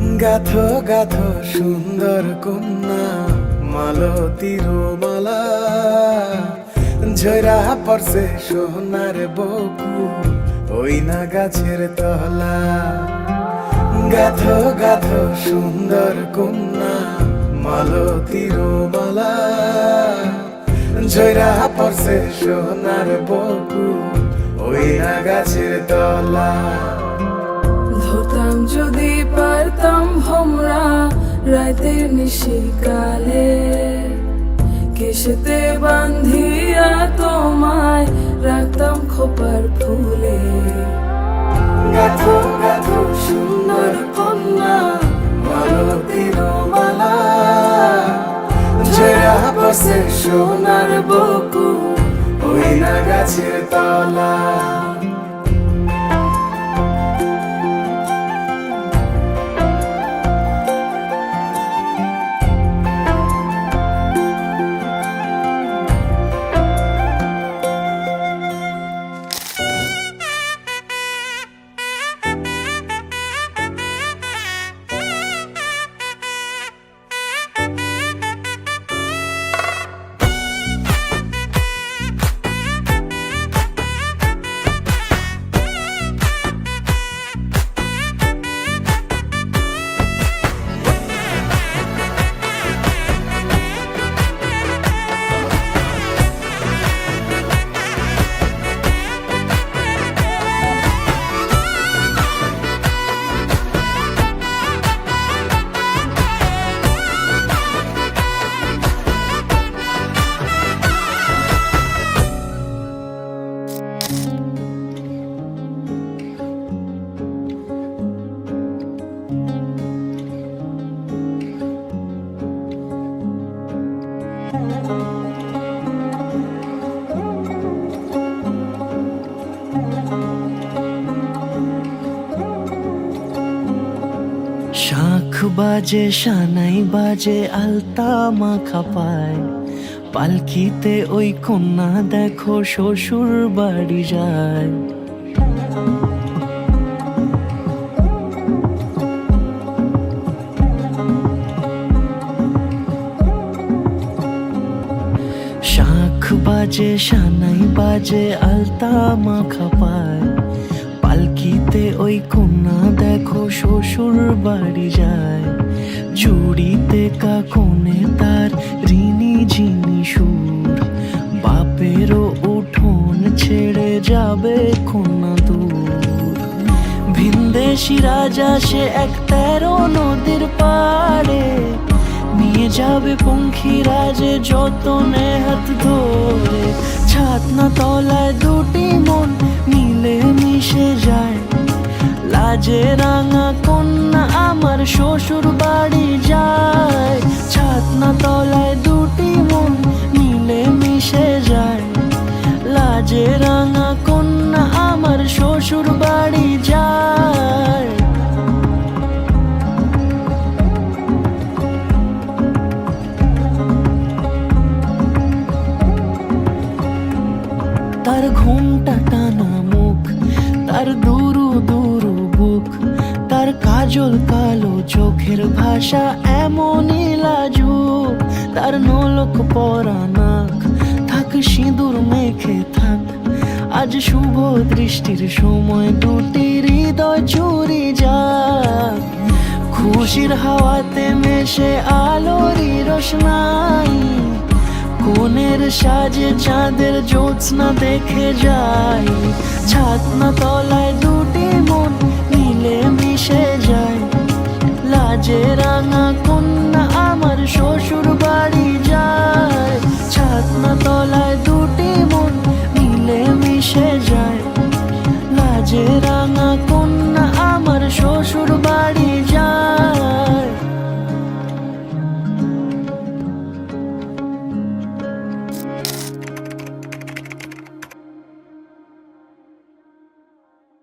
গাথো গাথো সুন্দর কন্যা মালতীর মালা, ঝরা পড়ছে সোনার বকুল ওই না গাছের তলা। গাথো গাথো সুন্দর কন্যা মালতীর মালা, ঝরা পড়ছে সোনার বকুল ওই না গাছের তলা। ধরতাম যদি পারতাম ভোমরা রাতের নিশিকালে, কেশেতে বান্ধিয়া তোমায় রাখতাম খোপার ফুলে। গাথো গাথো সুন্দর কন্যা মালতীর মালা, ঝরা পড়ছে সোনার বকুল ওই না গাছের তলা। শাঁখ বাজে সানাই বাজে আলতা মাখা পায়, পালকিতে ওই কন্যা দেখো শ্বশুর বাড়ি যায়। শাঁখ বাজে সানাই বাজে আলতা মাখা পায়, পালকিতে ওই কন্যা দেখো শ্বশুর বাড়ি যায়। চুড়িতে কাকনে তার ঋণী ঝিনি সুর, বাপেরও উঠোন ছেড়ে যাবে কন্যা দূর। ভিনদেশি রাজা সে এক 13 নদীর পাড়ে, নিয়ে যাবে পঙ্খিরাজে যতনে হাত ধরে। ছাতনা তলায় দুটি মন মিলে মিশে যায়, লাজে রাঙা কন্যা আমার শ্বশুর বাড়ি যায়। ছাতনা তলায় দুটি মন মিলে মিশে যায়, লাজে রাঙা কন্যা আমার শ্বশুর বাড়ি যায়। তার ঘুমটা টানা মুখ, তার দুরু দুরু বুক, তার কাজল কালো চোখের ভাষা এমনই লাজুক। তার নোলক পরা নাক, থাক সিঁদুর মেখে থাক, আজ শুভ দৃষ্টির সময় দুটি হৃদয় চুরি যাক। খুশির হাওয়াতে মেশে আলোরই রোশনাই, কোণের সাজে চাঁদের জ্যোৎস্না দেখে যাই। ছাতনা তলায় দুটি মন মিলে মিশে যায়, লাজে রাঙা কন্যা আমার শ্বশুর বাড়ি যায়। ছাতনা তলায় দুটি মন মিলে মিশে যায়, লাজে রাঙা কন্যা আমার শ্বশুর বাড়ি